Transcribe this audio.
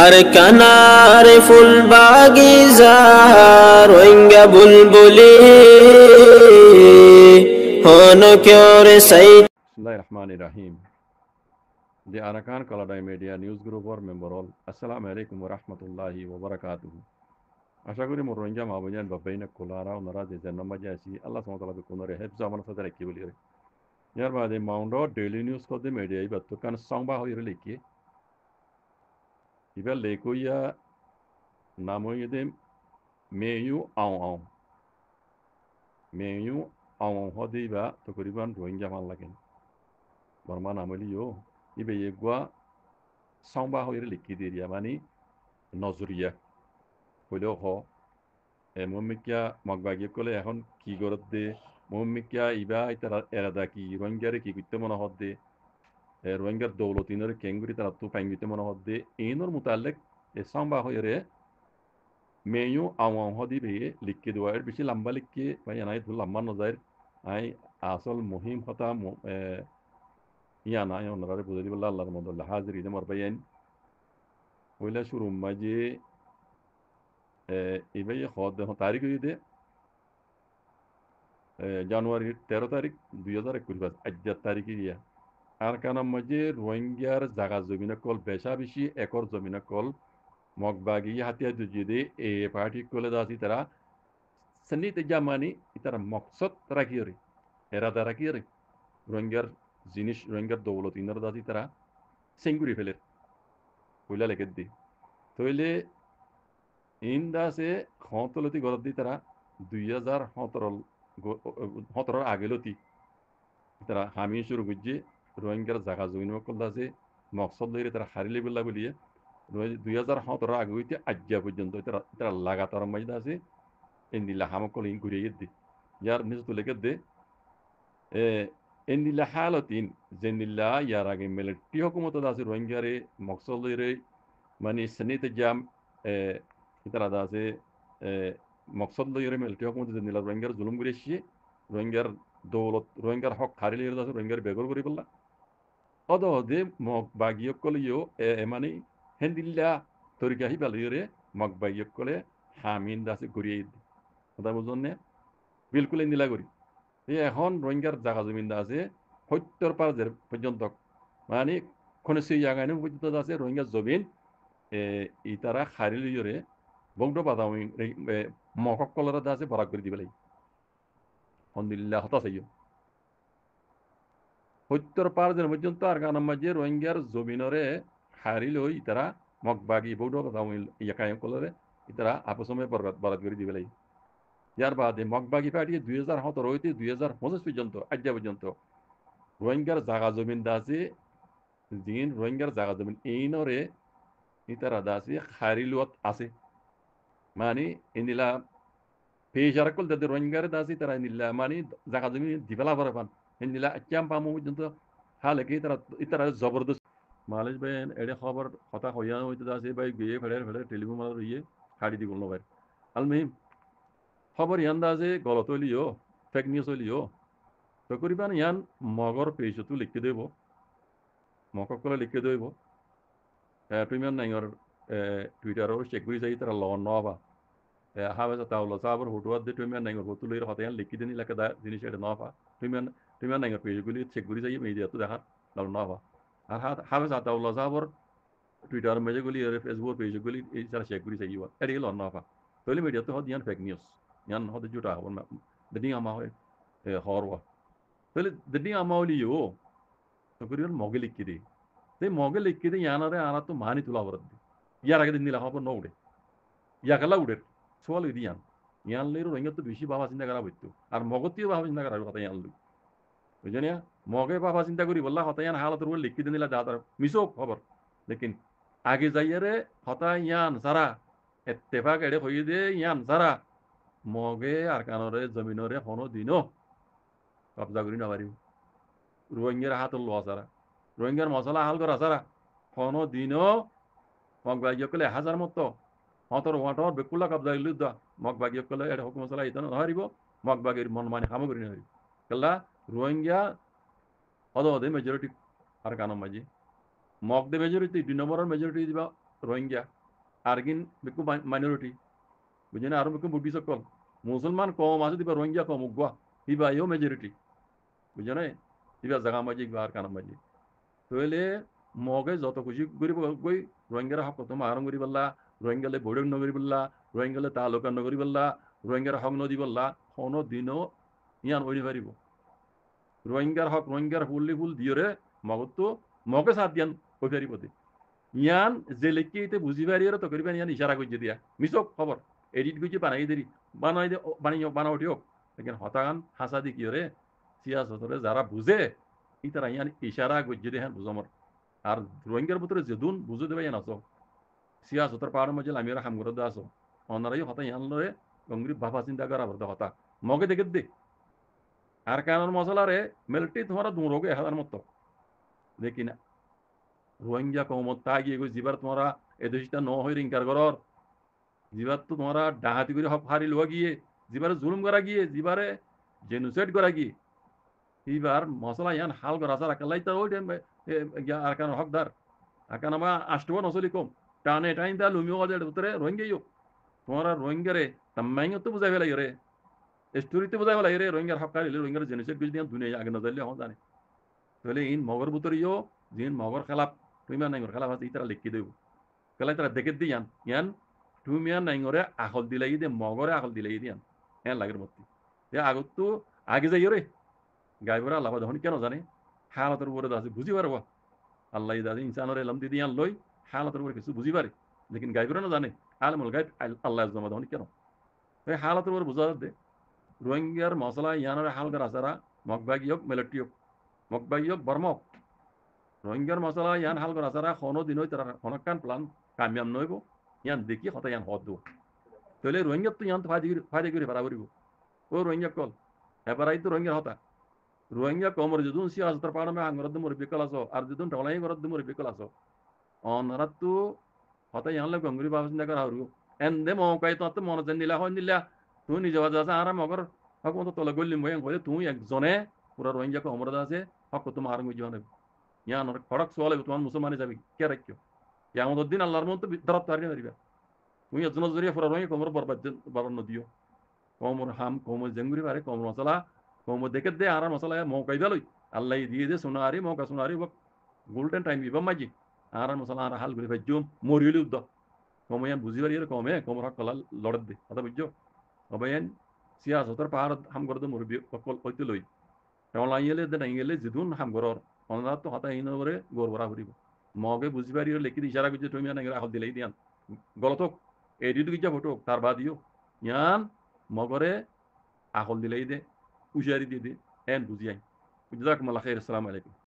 আর কানার ফুল বাগিচা রোহিঙ্গা বুলবুলি হন কেওরে সাই। বিসমিল্লাহির রহমানির রহিম। The Arakan Kaladay Media News Group or member all. Assalamu alaikum wa rahmatullahi wa barakatuh. আশা করি মোর রোহিঙ্গা মা বোনের বাবাইনা কোলারা ওনারা যে জন্মবাজে আছি আল্লাহ সুবহানাহু ওয়া তাআলা হেফজ আমার সাথে রাখি বলি রে ইয়ার বাদে মাউন্ড ডেইলি নিউজ কো দে মিডিয়া ইবাত কান সংবা হইরে লিখি ইবা লেকুইয়া নাম হইদে মেয়ু আও মেয়ু আও হদিবা তকরিবান রোহিঙ্গা মান লাগেন বর্মা নামলিও ইবে ইগুয়া সংবা হইরে লিখি দিরিয়া মানে নজরিয়া হইলেও হ মমিকিয়া মগবাগি কলে এখন কি গরত দে মমিকিয়া ইবা ইতারা এরাদা কি রোহিঙ্গারে কি করতে মনে হদ দে রোহিঙ্গার দৌলতিনের কেঙ্গুরি তারা তো পাইঙ্গিতে মনে হদ দে এইনর মুতাল্লেক এ সাম্বা হয়ে মেয়ু আওয়াম হদি বে লিখকে দেওয়া এর বেশি লম্বা লিখকে ভাই আনাই ধুল লম্বা নজার আই আসল মুহিম হতা ইয়ানা ওনারে বুঝে দিবল্লা আল্লাহর মদুল্লাহ হাজির ইদে মর বাইন হইলা শুরু মাঝে ইবাই হদ তারিখ হইদে জানুয়ারি 13 তারিখ 2021 আজ্জার তারিখে দিয়া আর কানার মাঝে রোহিঙ্গার জাগা জমিনে কল বেশা বেশি একর জমিনে কল মগবাগি হাতিয়া দুজিদে এ পার্টি কলে দাসি তারা সন্নিতে জামানি তারা মকসদ রাখিয়রি এরাদা রাখিয়রি রোহিঙ্গার জিনিস রোহিঙ্গার দৌলত ইনার দাসি তারা সেঙ্গুরি ফেলের কইলা লেখে দি তইলে ইন দাসে খতলতি গরত দি তারা 2017 আগেলতি তারা হামি শুরু করছে রোহিঙ্গার জাগা জমিন কল দাসে মকসদ লইরে তারা হারিলে বললা বলিয়ে 2017 আগে হইতে আজ্ঞা পর্যন্ত তারা লাগাতার মাঝে আছে এন্দিলা হামকল ইন ঘুরিয়ে দি ইয়ার নিজ তুলে দে এন্দিলা হালতিন জেন্দিল্লা ইয়ার আগে মিলিটারি হুকুমত আছে রোহিঙ্গারে মকসদরে মানে সনিতে জাম তারা আছে মকসদ লইরে মিলিটারি হুকুমত জেন্দিল্লা রোহিঙ্গার জুলুম করেছে রোহিঙ্গার দৌলত রোহিঙ্গার হক খারিলে আছে রোহিঙ্গার বেগর করি বললা অদে মগ বাগিয়কলিও মানে হেন্দিল্লা তরিকা হি বালিয়রে মগ বাগিয়কলে হামিন দাসে ঘুরিয়ে কথা বুঝুন নে বিলকুল হেন্দিলা করি এই এখন রোহিঙ্গার জাগা জমিন আছে 70 পার পর্যন্ত মানে কোন সেই জায়গায় পর্যন্ত আছে রোহিঙ্গার জমিন ইতারা খারিলিয়রে বংড বাদাম মকক কলরা আছে বরাক করে দিবে লাগে আলহামদুলিল্লাহ হতাশ হইও 70 পার পর্যন্ত আর গানার মাঝে রোহিঙ্গার জমিনরে হারিলই তারা মগবাগি বৌদ্ধ ইয়াকায়ম কলরে তারা আপসমে বরাদ করে দিবে লাগে ইয়ার বাদে মগবাগি পার্টি 2017 হইতে 2025 পর্যন্ত আজ্ঞা পর্যন্ত রোহিঙ্গার জাগা জমিন দাসে জিন রোহিঙ্গার জাগা জমিন এইনরে ইতারা দাসে হারিলত আছে মানে ইনিলা পেশারকল তাদের রোহিঙ্গার দাসে তারা ইনিলা মানে জাগা জমিন দিবেলা ভরে পান ইনিলা আচ্যাম পামো পর্যন্ত হালে তারা ইতারা জবরদস্ত মালিশ ভাই এডে খবর কথা হইয়া হইতে দাসে ভাই গিয়ে ফেড়ে টেলিফোন মার ইয়ে হাড়ি দি বললো ভাই আলমিম খবর ইয়ান দাসে গলত হইলিও ফেক নিউজ হইলিও তো করিবান ইয়ান মগর পেজতো লিখে দেব মককলে লিখে দেব প্রিমিয়ার নাইর টুইটারও চেক করে যাই তারা লন নবা হাবে তাওলা সাবর হোটওয়াদ দে প্রিমিয়ার নাইর হোতুলের হতায়ান লিখে দিন লেখা দা জিনিস এটা নবা প্রিমিয়ার নাইর পেজগুলি চেক করে যাই মিডিয়া তো দেখা লন নবা আর হাবে তাওলা সাবর টুইটার মেজগুলি ফেসবুক পেজগুলি এই তারা চেক করে যাই এটি লন নবা তৈলি মিডিয়া তো হদ ইয়ান ফেক নিউজ ইয়ান হদ জুটা হন দেদি আমা হয় হরওয়া তাহলে দেদি আমাউলিও তো করিবার মগে লিখে দিই সেই মগে লিখে দিই ইয়ানারে আনা তো মানি তুলা বরদ দি ইয়ার আগে দিন নিলা খবর ন উড়ে ইয়াকালা উড়ে সোয়াল দি ইয়ান লের রোহিঙ্গা তো বেশি বাবা চিন্তা করা হইতো আর মগতিও বাবা চিন্তা করা কথা ইয়ান লই বুঝেন মগে বাবা চিন্তা করি বললা হতা ইয়ান হালত রুল লিখে দিন নিলা দাদার মিসো খবর লেকিন আগে যাইয়ারে হতা ইয়ান সারা এত্তেফাক এড়ে হই দে ইয়ান সারা মগে আর কানরে জমিনরে হনো দিনও কবজা করি না পারিব রোহিঙ্গার হাত লোয়া সারা রোহিঙ্গার মশলা হাল করা সারা কোনো দিনও মগবাগিয়কলে 1000 মতো হতর ওয়াটর বেকুলা কবজা লুদা মগবাগিয়কলে এটা হুকুম মশলা ইতন হারিব মগবাগির মন মানে সামগ্রী নহারিব কেলা রোহিঙ্গা হদে মেজরিটি আর কানো মাঝি মগ দে মেজরিটি 2 নম্বরের মেজরিটি দিবা রোহিঙ্গা আরগিন বেকু মাইনরিটি বুঝেন আর বেকু বুদ্ধি সকল মুসলমান কম আছে দিবা রোহিঙ্গা কম উগবা ইবা ইও মেজরিটি বুঝে না ইবা জাগা মাঝি আর কানা মাঝি তাহলে মগে যত খুশি করি গই রোহিঙ্গার হক কত মারণ করি বললা রোহিঙ্গালে বৈঠক নগরী বললা রোহিঙ্গালে তালুকা নগরী বললা রোহিঙ্গার হক নদী বললা কোনো দিনও ইয়ান ওই পারিব রোহিঙ্গার হক রোহিঙ্গার ফুললি ফুল দিয়রে মগতো মগে সাথ দিয়ান ওই পারিব দে ইয়ান যে লেখি এতে বুঝি পারিয়ে তো করিবেন ইয়ান ইশারা করছে দিয়া মিশক খবর এডিট করছে বানাই দেরি বানাই দে বানাও দিও লেকিন হতাগান হাসা দি কি রে সিয়াসতরে যারা বুঝে ইতারা ইয়ান ইশারা করছে দিয়ে হ্যাঁ বুঝমর আর রোহিঙ্গার ভিতরে যেদুন বুঝে দেবে ইয়ান আসো সিয়াসতর পাহাড়ের মধ্যে আমি হাম করে দে আসো অনারাই হতা ইয়ান লরে গঙ্গরি বাবা চিন্তা করা বলতে হতা মগে দেখে দে আর কারণ মশলারে মেলটি তোমার দূরোগে হাজার মতো দেখি না রোহিঙ্গা কমত তা গিয়ে গই জিবার তোমারা এদেশটা ন হয়ে রিঙ্কার করর জিবার তো তোমারা ডাহাতি করে হক হারি লোয়া গিয়ে জিবারে জুলুম করা গিয়ে জিবারে জেনুসাইড করা গিয়ে এইবার মশলা ইয়ান হাল করা সারা কালাই তার ওই আর কারণ হকদার আর কারণ আমার আষ্টবা নচলি কম টানে টাইম তা লুমিও কাজের ভিতরে রোহিঙ্গাইও তোমারা রোহিঙ্গারে তাম্মাইও তো বুঝাই ফেলাই রে স্টোরিতে বোঝাই ফেলাই রে রোহিঙ্গার হকার রোহিঙ্গার জেনুসাইড করে দিয়ে দুনিয়া আগে নজরলে হন জানে তাহলে ইন মগর ভিতরেও যিন মগর খেলাপ তুমি নাইগর খেলাপ আছে ইতারা লিখি দেব কেলাই তারা দেখে দি ইয়ান ইয়ান তুমি নাইগরে আখল দিলাই দে মগরে আখল দিলাই দিয়ান হ্যাঁ লাগের মধ্যে এ আগত তো আগে যাই রে গাইবরা আল্লাহ যখন কেন জানে হালতের উপরে আছে বুঝি পারবো আল্লাহ দাদি ইনসানের এলাম দিদি আন লই হালতের উপরে কিছু বুঝি পারে লেকিন গাইবরা না জানে আলমুল গাইব আল্লাহ জমা তখন কেন এই হালতের উপরে বুঝা দে রোহিঙ্গার মশলা ইয়ানের হালকার আসারা মগবাগি হোক মেলটি হোক মগবাগি হোক বর্মক রোহিঙ্গার মশলা ইয়ান হাল করা সারা কোনো দিন তারা অনেকখান প্লান কামিয়াম নইব ইয়ান দেখি হতা ইয়ান হদ দেব তাহলে রোহিঙ্গার তো ইয়ান তো ফায়দা করে ভাড়া করিব ও রোহিঙ্গা কল এবারাই তো রোহিঙ্গার হতা রোহিঙ্গা কমর যদুন সিয়াসতার পাড়ামে আঙ্গরদ মরে বিকল আসো আর যদুন টলাই গরদ মরে বিকল আসো অনারা তো হতা ইয়ান লে গঙ্গুরি বাবা চিন্তা করা হরু এন্দে মকাই তো মন জান দিলা হয় দিলা তুই নিজে বাজা আছে আর মগর হক মতো তলে গলিম বয়ান কইলে তুই একজনে পুরা রোহিঙ্গা কমরদ আছে হক তো মারঙ্গ জীবনে ইয়ান খড়ক সোয়ালে তোমার মুসলমানে যাবি কে রাখিও ইয়ামত দিন আল্লাহর মতো ধরত পারি না তুমি একজন জরিয়া পুরা রোহিঙ্গা কমর বরবাদ নদিও কমর হাম কমর জঙ্গুরি বারে কমর মশলা কমর দেখে দে আর মশলা মৌকাই বেলই আল্লাহ দিয়ে দে সোনারি মৌকা সোনারি গোল্ডেন টাইম ইবা মাজি আর মশলা আর হাল করে ভাজ্য মরিলি উদ্দ কময়ান বুঝি পারি কমে কমর হক কলা লড়ত দে কথা বুঝছো অবয়ান সিয়াসতর পাহাড় হাম করে মুরবি কইতে লই কেমন আইলে দে নাই গেলে যেদুন হাম করর অনারা তো হতা হিন করে গোর ভরা ফুরিব মগে বুঝি পারি লেখি ইশারা করছে তুমি না আহল দিলাই দিয়ান গলতক এডিট গিয়া ফটো তার বাদিও ইয়ান মগরে আহল দিলাই দে উশারি দিয়ে দে এন বুঝিয়াই জাযাকুমুল্লাহ খাইর আসসালামু আলাইকুম